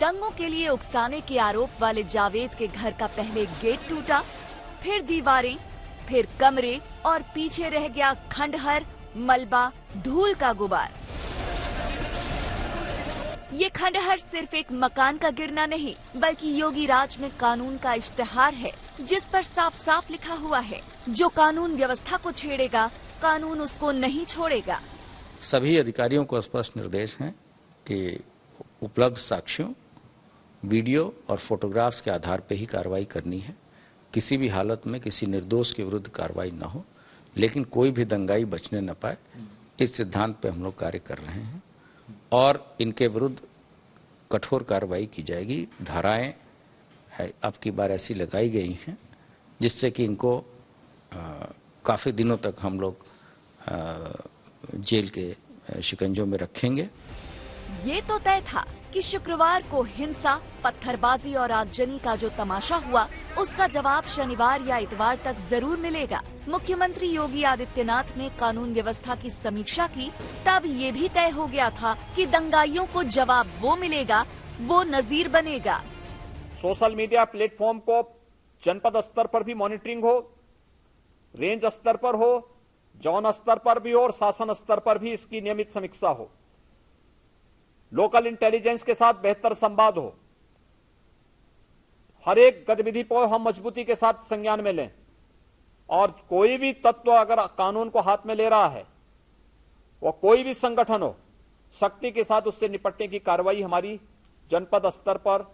दंगों के लिए उकसाने के आरोप वाले जावेद के घर का पहले गेट टूटा, फिर दीवारें, फिर कमरे और पीछे रह गया खंडहर, मलबा, धूल का गुबार। ये खंडहर सिर्फ एक मकान का गिरना नहीं, बल्कि योगी राज में कानून का इश्तिहार है, जिस पर साफ साफ लिखा हुआ है, जो कानून व्यवस्था को छेड़ेगा, कानून उसको नहीं छोड़ेगा। सभी अधिकारियों को स्पष्ट निर्देश हैं कि उपलब्ध साक्ष्यों, वीडियो और फोटोग्राफ्स के आधार पर ही कार्रवाई करनी है। किसी भी हालत में किसी निर्दोष के विरुद्ध कार्रवाई न हो, लेकिन कोई भी दंगाई बचने न पाए, इस सिद्धांत पर हम लोग कार्य कर रहे हैं और इनके विरुद्ध कठोर कार्रवाई की जाएगी। धाराएं अब की बार ऐसी लगाई गई हैं जिससे कि इनको काफ़ी दिनों तक हम लोग जेल के शिकंजों में रखेंगे। ये तो तय था कि शुक्रवार को हिंसा, पत्थरबाजी और आगजनी का जो तमाशा हुआ, उसका जवाब शनिवार या इतवार तक जरूर मिलेगा। मुख्यमंत्री योगी आदित्यनाथ ने कानून व्यवस्था की समीक्षा की, तब ये भी तय हो गया था कि दंगाइयों को जवाब वो मिलेगा, वो नजीर बनेगा। सोशल मीडिया प्लेटफॉर्म को जनपद स्तर पर भी मॉनिटरिंग हो, रेंज स्तर पर हो, जोन स्तर पर भी हो और शासन स्तर पर भी इसकी नियमित समीक्षा हो। लोकल इंटेलिजेंस के साथ बेहतर संवाद हो। हर एक गतिविधि को हम मजबूती के साथ संज्ञान में लें और कोई भी तत्व अगर कानून को हाथ में ले रहा है, वो कोई भी संगठन हो, सख्ती के साथ उससे निपटने की कार्रवाई हमारी जनपद स्तर पर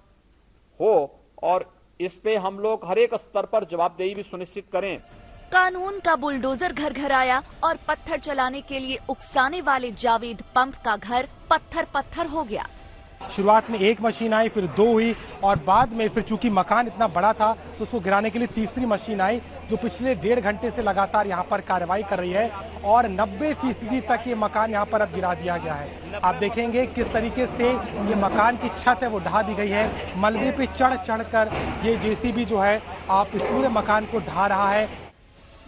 हो और इस पे हम लोग हर एक स्तर पर जवाबदेही भी सुनिश्चित करें। कानून का बुलडोजर घर घर आया और पत्थर चलाने के लिए उकसाने वाले जावेद पंप का घर पत्थर पत्थर हो गया। शुरुआत में एक मशीन आई, फिर दो हुई और बाद में फिर चूंकि मकान इतना बड़ा था तो उसको गिराने के लिए तीसरी मशीन आई, जो पिछले 1.5 घंटे से लगातार यहाँ पर कार्रवाई कर रही है और 90% तक ये मकान यहाँ पर अब गिरा दिया गया है। आप देखेंगे किस तरीके से ये मकान की छत है वो ढा दी गई है। मलबे पे चढ़ चढ़ कर ये जेसीबी जो है आप इस पूरे मकान को ढा रहा है।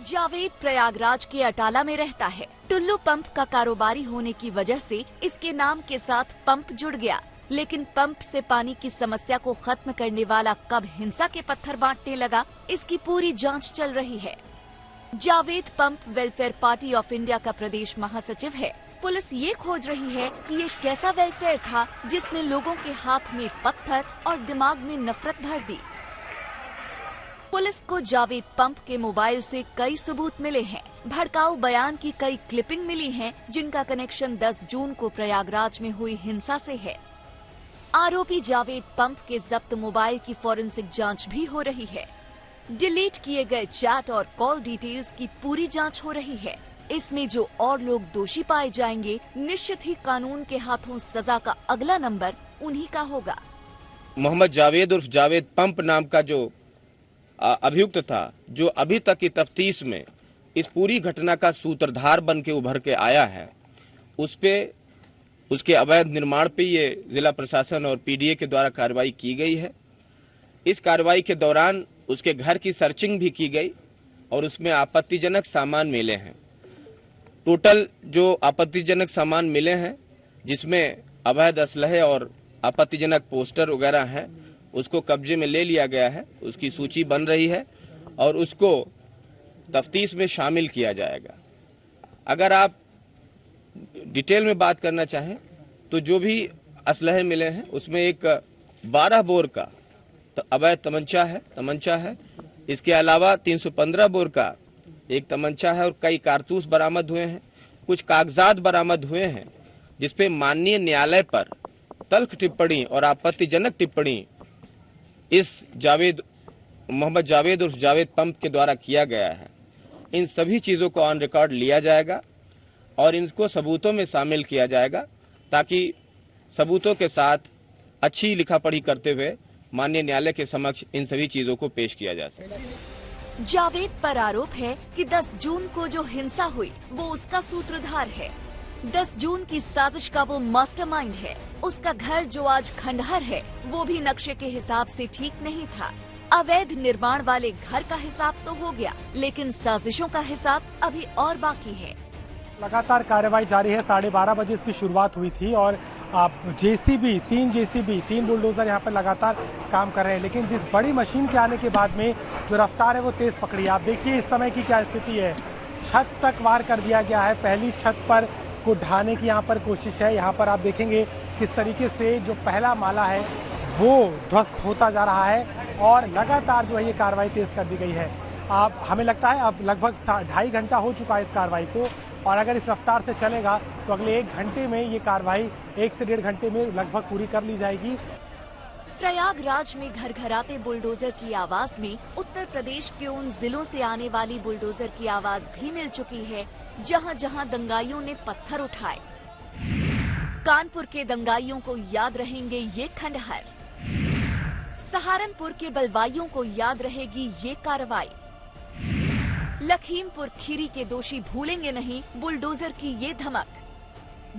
जावेद प्रयागराज के अटाला में रहता है। टुल्लू पंप का कारोबारी होने की वजह से इसके नाम के साथ पंप जुड़ गया, लेकिन पंप से पानी की समस्या को खत्म करने वाला कब हिंसा के पत्थर बांटने लगा, इसकी पूरी जांच चल रही है। Javed pump welfare party of India का प्रदेश महासचिव है। पुलिस ये खोज रही है कि ये कैसा वेलफेयर था जिसने लोगों के हाथ में पत्थर और दिमाग में नफरत भर दी। पुलिस को जावेद पंप के मोबाइल से कई सबूत मिले हैं। भड़काऊ बयान की कई क्लिपिंग मिली हैं, जिनका कनेक्शन 10 जून को प्रयागराज में हुई हिंसा से है। आरोपी जावेद पंप के जब्त मोबाइल की फॉरेंसिक जांच भी हो रही है। डिलीट किए गए चैट और कॉल डिटेल्स की पूरी जांच हो रही है। इसमें जो और लोग दोषी पाए जाएंगे, निश्चित ही कानून के हाथों सजा का अगला नंबर उन्हीं का होगा। मोहम्मद जावेद उर्फ जावेद पंप नाम का जो अभियुक्त था, जो अभी तक की तफ्तीश में इस पूरी घटना का सूत्रधार बन के उभर के आया है, उस पे उसके अवैध निर्माण पे ये जिला प्रशासन और पीडीए के द्वारा कार्रवाई की गई है। इस कार्रवाई के दौरान उसके घर की सर्चिंग भी की गई और उसमें आपत्तिजनक सामान मिले हैं। टोटल जो आपत्तिजनक सामान मिले हैं, जिसमें अवैध असलहे और आपत्तिजनक पोस्टर वगैरह हैं, उसको कब्जे में ले लिया गया है। उसकी सूची बन रही है और उसको तफ्तीश में शामिल किया जाएगा। अगर आप डिटेल में बात करना चाहें तो जो भी असलहे मिले हैं उसमें एक 12 बोर का अवैध तमंचा है। इसके अलावा 315 बोर का एक तमंचा है और कई कारतूस बरामद हुए हैं। कुछ कागजात बरामद हुए हैं जिसपे माननीय न्यायालय पर तल्ख टिप्पणी और आपत्तिजनक टिप्पणी इस मोहम्मद जावेद उर्फ जावेद पंप के द्वारा किया गया है। इन सभी चीजों को ऑन रिकॉर्ड लिया जाएगा और इनको सबूतों में शामिल किया जाएगा, ताकि सबूतों के साथ अच्छी लिखा पढ़ी करते हुए माननीय न्यायालय के समक्ष इन सभी चीजों को पेश किया जा सके। जावेद पर आरोप है कि 10 जून को जो हिंसा हुई वो उसका सूत्रधार है। 10 जून की साजिश का वो मास्टरमाइंड है। उसका घर जो आज खंडहर है, वो भी नक्शे के हिसाब से ठीक नहीं था। अवैध निर्माण वाले घर का हिसाब तो हो गया, लेकिन साजिशों का हिसाब अभी और बाकी है। लगातार कार्रवाई जारी है। 12:30 बजे इसकी शुरुआत हुई थी और आप जेसीबी, 3 बुलडोजर यहाँ पर लगातार काम कर रहे हैं, लेकिन जिस बड़ी मशीन के आने के बाद में जो रफ्तार है वो तेज पकड़ी। आप देखिए इस समय की क्या स्थिति है, छत तक वार कर दिया गया है, पहली छत पर को ढाने की यहाँ पर कोशिश है। यहाँ पर आप देखेंगे किस तरीके से जो पहला माला है वो ध्वस्त होता जा रहा है और लगातार जो है ये कार्रवाई तेज कर दी गई है। आप हमें लगता है अब लगभग 2.5 घंटा हो चुका है इस कार्रवाई को, और अगर इस रफ्तार से चलेगा तो अगले 1 घंटे में ये कार्रवाई 1 से 1.5 घंटे में लगभग पूरी कर ली जाएगी। प्रयागराज में घर घराते बुलडोजर की आवाज में उत्तर प्रदेश के उन जिलों से आने वाली बुलडोजर की आवाज भी मिल चुकी है जहां जहां दंगाइयों ने पत्थर उठाए। कानपुर के दंगाइयों को याद रहेंगे ये खंडहर, सहारनपुर के बलवाइयों को याद रहेगी ये कार्रवाई, लखीमपुर खीरी के दोषी भूलेंगे नहीं बुलडोजर की ये धमक।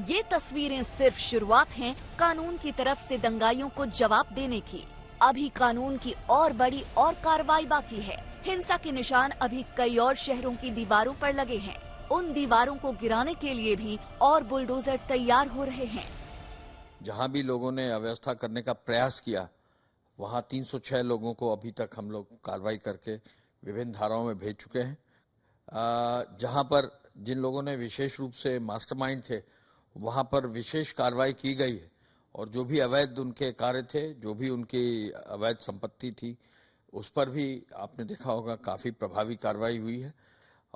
ये तस्वीरें सिर्फ शुरुआत हैं कानून की तरफ से दंगाइयों को जवाब देने की। अभी कानून की और बड़ी और कार्रवाई बाकी है। हिंसा के निशान अभी कई और शहरों की दीवारों पर लगे हैं। उन दीवारों को गिराने के लिए भी और बुलडोजर तैयार हो रहे हैं। जहां भी लोगों ने अव्यवस्था करने का प्रयास किया वहां 306 लोगों को अभी तक हम लोग कार्रवाई करके विभिन्न धाराओं में भेज चुके हैं। जहां पर जिन लोगों ने विशेष रूप से मास्टरमाइंड थे वहां पर विशेष कार्रवाई की गई है, और जो भी अवैध उनके कार्य थे, जो भी उनकी अवैध संपत्ति थी, उस पर भी आपने देखा होगा काफी प्रभावी कार्रवाई हुई है।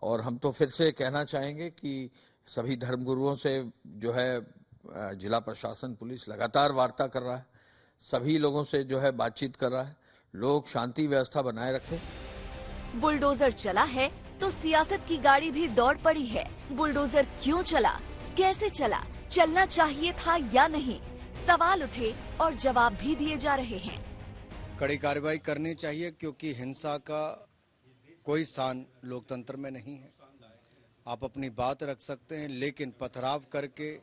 और हम तो फिर से कहना चाहेंगे कि सभी धर्मगुरुओं से जो है जिला प्रशासन, पुलिस लगातार वार्ता कर रहा है, सभी लोगों से जो है बातचीत कर रहा है, लोग शांति व्यवस्था बनाए रखें। बुलडोजर चला है तो सियासत की गाड़ी भी दौड़ पड़ी है। बुलडोजर क्यों चला, कैसे चला, चलना चाहिए था या नहीं, सवाल उठे और जवाब भी दिए जा रहे हैं। कड़ी कार्रवाई करनी चाहिए क्योंकि हिंसा का कोई स्थान लोकतंत्र में नहीं है। आप अपनी बात रख सकते हैं, लेकिन पथराव करके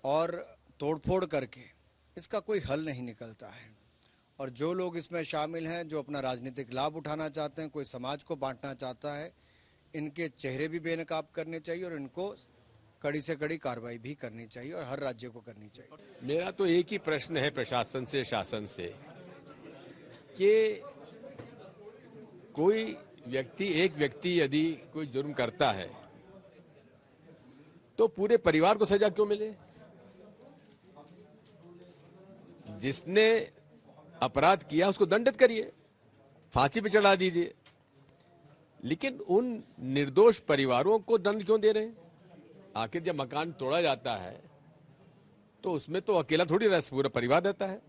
और तोड़फोड़ करके इसका कोई हल नहीं निकलता है। और जो लोग इसमें शामिल हैं, जो अपना राजनीतिक लाभ उठाना चाहते हैं, कोई समाज को बांटना चाहता है, इनके चेहरे भी बेनकाब करने चाहिए और इनको कड़ी से कड़ी कार्रवाई भी करनी चाहिए और हर राज्य को करनी चाहिए। मेरा तो एक ही प्रश्न है प्रशासन से, शासन से, कि कोई एक व्यक्ति यदि कोई जुर्म करता है तो पूरे परिवार को सजा क्यों मिले? जिसने अपराध किया उसको दंडित करिए, फांसी पे चढ़ा दीजिए, लेकिन उन निर्दोष परिवारों को दंड क्यों दे रहे हैं? आखिर जब मकान तोड़ा जाता है तो उसमें तो अकेला थोड़ी पूरा परिवार रहता है।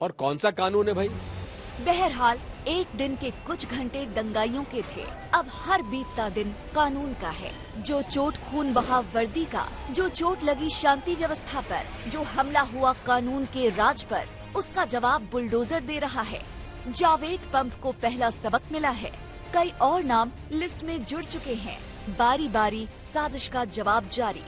और कौन सा कानून है भाई? बहरहाल एक दिन के कुछ घंटे दंगाइयों के थे, अब हर बीतता दिन कानून का है। जो चोट खून बहा वर्दी का, जो चोट लगी शांति व्यवस्था पर, जो हमला हुआ कानून के राज पर, उसका जवाब बुलडोजर दे रहा है। जावेद पंप को पहला सबक मिला है, कई और नाम लिस्ट में जुड़ चुके हैं। बारी बारी साजिश का जवाब जारी।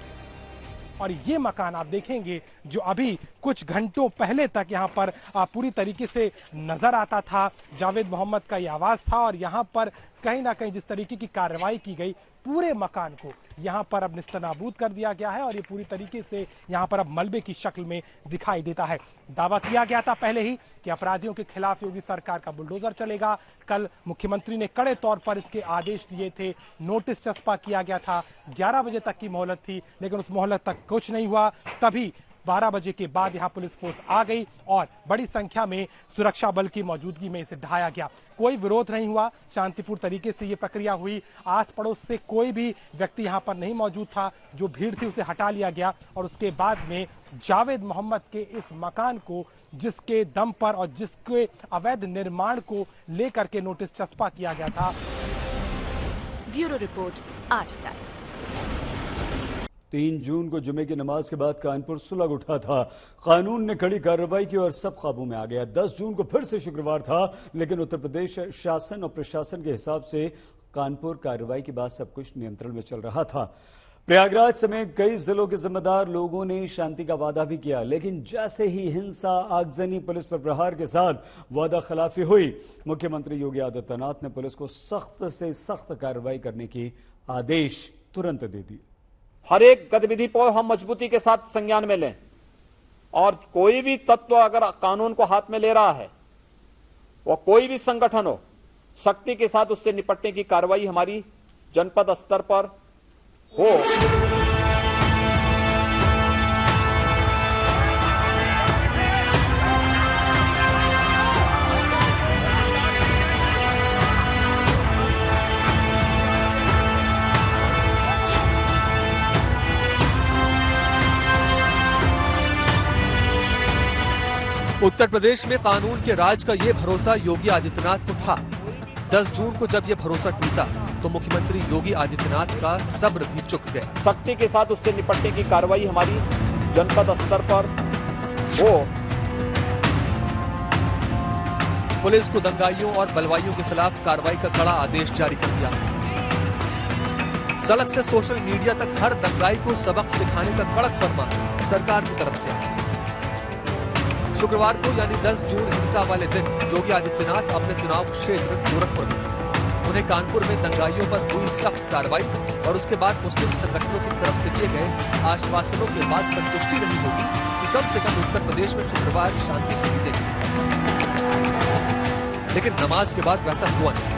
और ये मकान आप देखेंगे जो अभी कुछ घंटों पहले तक यहाँ पर पूरी तरीके से नजर आता था, जावेद मोहम्मद का ये आवाज था, और यहाँ पर कहीं ना कहीं जिस तरीके की कार्रवाई की गई, पूरे मकान को यहाँ पर अब निस्तनाबूद कर दिया गया है और ये पूरी तरीके से यहाँ पर अब मलबे की शक्ल में दिखाई देता है। दावा किया गया था पहले ही कि अपराधियों के खिलाफ योगी सरकार का बुलडोजर चलेगा। कल मुख्यमंत्री ने कड़े तौर पर इसके आदेश दिए थे, नोटिस चस्पा किया गया था, 11 बजे तक की मोहलत थी, लेकिन उस मोहलत तक कुछ नहीं हुआ। तभी 12 बजे के बाद यहाँ पुलिस फोर्स आ गई और बड़ी संख्या में सुरक्षा बल की मौजूदगी में इसे ढाया गया। कोई विरोध नहीं हुआ, शांतिपूर्ण तरीके से ये प्रक्रिया हुई। आस पड़ोस से कोई भी व्यक्ति यहाँ पर नहीं मौजूद था, जो भीड़ थी उसे हटा लिया गया और उसके बाद में जावेद मोहम्मद के इस मकान को, जिसके दम पर और जिसके अवैध निर्माण को लेकर के नोटिस चस्पा किया गया था। ब्यूरो रिपोर्ट, आज तक। 3 जून को जुमे की नमाज के बाद कानपुर सुलग उठा था। कानून ने कड़ी कार्रवाई की और सब काबू में आ गया। 10 जून को फिर से शुक्रवार था, लेकिन उत्तर प्रदेश शासन और प्रशासन के हिसाब से कानपुर कार्रवाई के बाद सब कुछ नियंत्रण में चल रहा था। प्रयागराज समेत कई जिलों के जिम्मेदार लोगों ने शांति का वादा भी किया, लेकिन जैसे ही हिंसा, आगजनी, पुलिस पर प्रहार के साथ वादा खिलाफी हुई, मुख्यमंत्री योगी आदित्यनाथ ने पुलिस को सख्त से सख्त कार्रवाई करने की आदेश तुरंत दे दिए। हर एक गतिविधि को हम मजबूती के साथ संज्ञान में लें और कोई भी तत्व अगर कानून को हाथ में ले रहा है, वो कोई भी संगठन हो, सख्ती के साथ उससे निपटने की कार्रवाई हमारी जनपद स्तर पर हो। उत्तर प्रदेश में कानून के राज का ये भरोसा योगी आदित्यनाथ को था। 10 जून को जब ये भरोसा टूटा तो मुख्यमंत्री योगी आदित्यनाथ का सब्र भी चुक गया। सख्ती के साथ उससे निपटने की कार्रवाई हमारी जनपद स्तर पर हो। पुलिस को दंगाइयों और बलवाइयों के खिलाफ कार्रवाई का कड़ा आदेश जारी कर दिया। सड़क से सोशल मीडिया तक हर दंगाई को सबक सिखाने का कड़क फरमान सरकार की तरफ से आया। शुक्रवार को यानी 10 जून हिंसा वाले दिन योगी आदित्यनाथ अपने चुनाव क्षेत्र गोरखपुर में थे। उन्हें कानपुर में दंगाइयों पर हुई सख्त कार्रवाई और उसके बाद मुस्लिम संगठनों की तरफ से दिए गए आश्वासनों के बाद संतुष्टि नहीं होगी कि कम से कम उत्तर प्रदेश में शुक्रवार शांति से बीतेगी। लेकिन नमाज के बाद वैसा हुआ नहीं।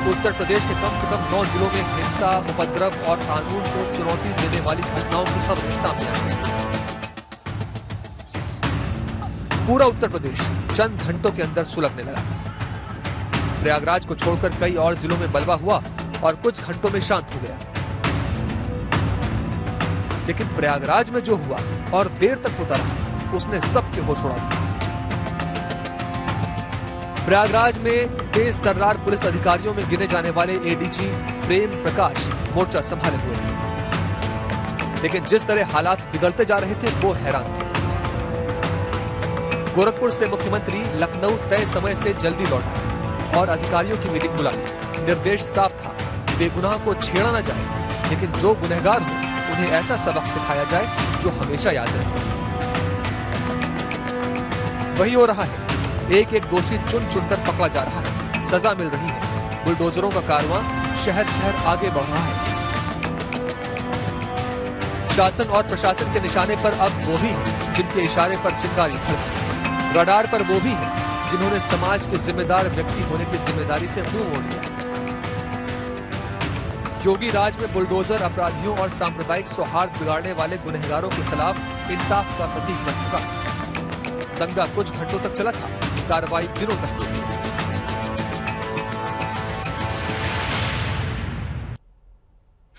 उत्तर प्रदेश के कम से कम 9 जिलों में हिंसा, उपद्रव और कानून को चुनौती देने वाली घटनाओं की खबरें सामने आई। पूरा उत्तर प्रदेश चंद घंटों के अंदर सुलगने लगा। प्रयागराज को छोड़कर कई और जिलों में बलवा हुआ और कुछ घंटों में शांत हो गया। लेकिन प्रयागराज में जो हुआ और देर तक होता रहा, उसने सबके होश उड़ा दिया। प्रयागराज में तेज तर्रार पुलिस अधिकारियों में गिने जाने वाले एडीजी प्रेम प्रकाश मोर्चा संभाले हुए थे। लेकिन जिस तरह हालात बिगड़ते जा रहे थे वो हैरान थे। गोरखपुर से मुख्यमंत्री लखनऊ तय समय से जल्दी लौटा और अधिकारियों की मीटिंग बुला ली। निर्देश साफ था, बेगुनाह को छेड़ा न जाए, लेकिन जो गुनहगार हो उन्हें ऐसा सबक सिखाया जाए जो हमेशा याद रहे। वही हो रहा है, एक एक दोषी चुन चुनकर पकड़ा जा रहा है, सजा मिल रही है। बुलडोजरों का कारवां शहर शहर आगे बढ़ रहा है। शासन और प्रशासन के निशाने पर अब वो भी है जिनके इशारे पर चिंगारी भड़की। रडार पर वो भी है जिन्होंने समाज के जिम्मेदार व्यक्ति होने की जिम्मेदारी से मुंह मोड़ लिया। योगी राज में बुलडोजर अपराधियों और सांप्रदायिक सौहार्द बिगाड़ने वाले गुनहगारों के खिलाफ इंसाफ का प्रतीक बन चुका है। दंगा कुछ घंटों तक चला था, कार्रवाई दिनों तक चली।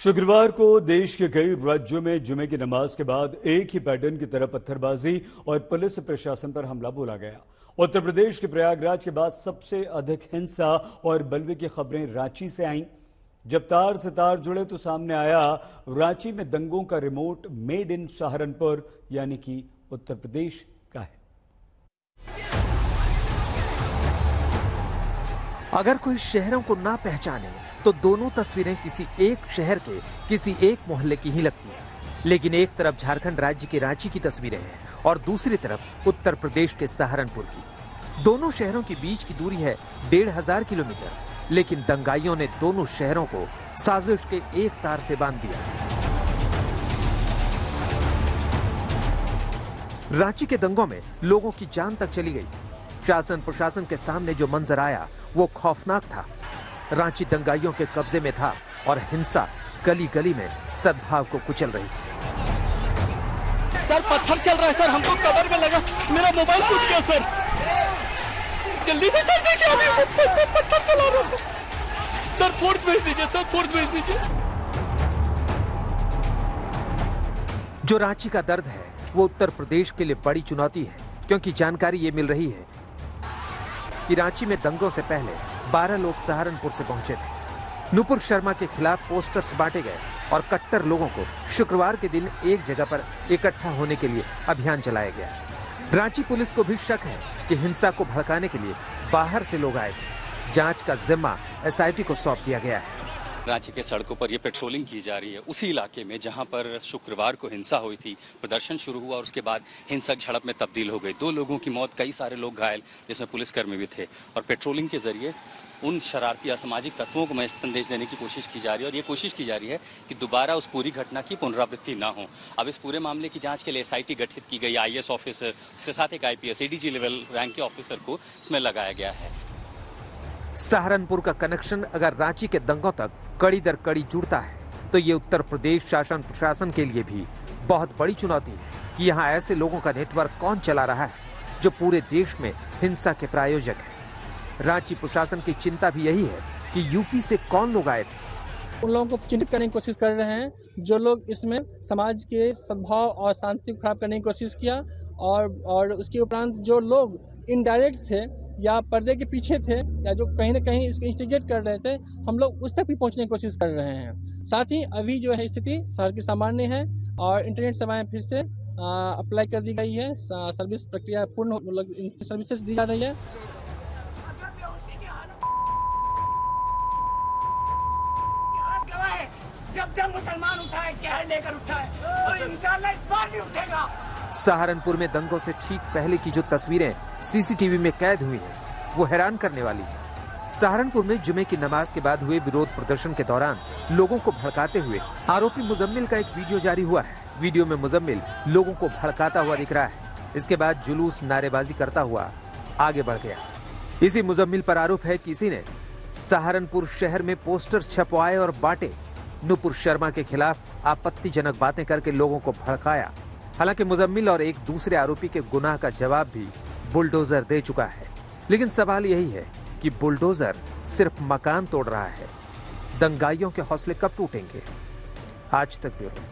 शुक्रवार को देश के कई राज्यों में जुमे की नमाज के बाद एक ही पैटर्न की तरह पत्थरबाजी और पुलिस प्रशासन पर हमला बोला गया। उत्तर प्रदेश के प्रयागराज के बाद सबसे अधिक हिंसा और बलवे की खबरें रांची से आईं। जब तार से तार जुड़े तो सामने आया रांची में दंगों का रिमोट मेड इन सहारनपुर यानी कि उत्तर प्रदेश का है। अगर कोई शहरों को ना पहचाने तो दोनों तस्वीरें किसी एक शहर के किसी एक मोहल्ले की ही लगती हैं। लेकिन एक तरफ झारखंड राज्य के रांची की तस्वीरें हैं और दूसरी तरफ उत्तर प्रदेश के सहारनपुर की। दोनों शहरों के बीच की दूरी है 1500 किलोमीटर, लेकिन दंगाइयों ने दोनों शहरों को साजिश के एक तार से बांध दिया। रांची के दंगों में लोगों की जान तक चली गई। शासन प्रशासन के सामने जो मंजर आया वो खौफनाक था। रांची दंगाइयों के कब्जे में था और हिंसा गली गली में सद्भाव को कुचल रही थी। सर पत्थर चल रहा है सर, हमको कवर में लगा, मेरा मोबाइल टूट गया सर, जल्दी से सर देखिए, अभी पत्थर चला रहा है सर, फोर्स भेज दीजिए सर, फोर्स भेज दीजिए। जो रांची का दर्द है वो उत्तर प्रदेश के लिए बड़ी चुनौती है, क्योंकि जानकारी ये मिल रही है कि रांची में दंगों से पहले 12 लोग सहारनपुर से पहुंचे थे। नुपुर शर्मा के खिलाफ पोस्टर्स बांटे गए और कट्टर लोगों को शुक्रवार के दिन एक जगह पर इकट्ठा होने के लिए अभियान चलाया गया। रांची पुलिस को भी शक है कि हिंसा को भड़काने के लिए बाहर से लोग आए थे। जांच का जिम्मा एसआईटी को सौंप दिया गया है। रांची के सड़कों पर ये पेट्रोलिंग की जा रही है उसी इलाके में जहां पर शुक्रवार को हिंसा हुई थी। प्रदर्शन शुरू हुआ और उसके बाद हिंसक झड़प में तब्दील हो गई। 2 लोगों की मौत, कई सारे लोग घायल, जिसमें पुलिसकर्मी भी थे। और पेट्रोलिंग के जरिए उन शरारती असामाजिक तत्वों को मैं संदेश देने की कोशिश की जा रही है और ये कोशिश की जा रही है कि दोबारा उस पूरी घटना की पुनरावृत्ति ना हो। अब इस पूरे मामले की जांच के लिए SIT गठित की गई। IAS ऑफिसर, उसके साथ एक IPS ADG लेवल रैंक के ऑफिसर को इसमें लगाया गया है। सहारनपुर का कनेक्शन अगर रांची के दंगों तक कड़ी दर कड़ी जुड़ता है तो ये उत्तर प्रदेश शासन प्रशासन के लिए भी बहुत बड़ी चुनौती है कि यहाँ ऐसे लोगों का नेटवर्क कौन चला रहा है जो पूरे देश में हिंसा के प्रायोजक है। रांची प्रशासन की चिंता भी यही है कि यूपी से कौन लोग आए थे। उन लोगों को चिन्हित करने की कोशिश कर रहे हैं जो लोग इसमें समाज के सद्भाव और शांति को खराब करने की कोशिश किया और उसके उपरांत जो लोग इनडायरेक्ट थे या पर्दे के पीछे थे या जो कहीं ना कहीं इसको इंस्टिगेट कर रहे थे, हम लोग उस तक भी पहुंचने की कोशिश कर रहे हैं। साथ ही अभी जो है स्थिति शहर की सामान्य है और इंटरनेट सेवाएं फिर से अप्लाई कर दी गई है। सर्विस प्रक्रिया पूर्ण सर्विसेज दी जा रही है। जब मुसलमान उठाए कहर लेकर उठाए और इंशाल्लाह इस बार भी उठेगा। सहारनपुर में दंगों से ठीक पहले की जो तस्वीरें CCTV में कैद हुई हैं, वो हैरान करने वाली है। सहारनपुर में जुमे की नमाज के बाद हुए विरोध प्रदर्शन के दौरान लोगों को भड़काते हुए आरोपी मुजम्मिल का एक वीडियो जारी हुआ है। वीडियो में मुजम्मिल लोगों को भड़काता हुआ दिख रहा है। इसके बाद जुलूस नारेबाजी करता हुआ आगे बढ़ गया। इसी मुजम्मिल पर आरोप है कि इसी ने सहारनपुर शहर में पोस्टर छपवाए और बांटे, नुपुर शर्मा के खिलाफ आपत्तिजनक बातें करके लोगों को भड़काया। हालांकि मुजम्मिल और एक दूसरे आरोपी के गुनाह का जवाब भी बुलडोजर दे चुका है। लेकिन सवाल यही है कि बुलडोजर सिर्फ मकान तोड़ रहा है, दंगाइयों के हौसले कब टूटेंगे? आज तक ब्यूरो।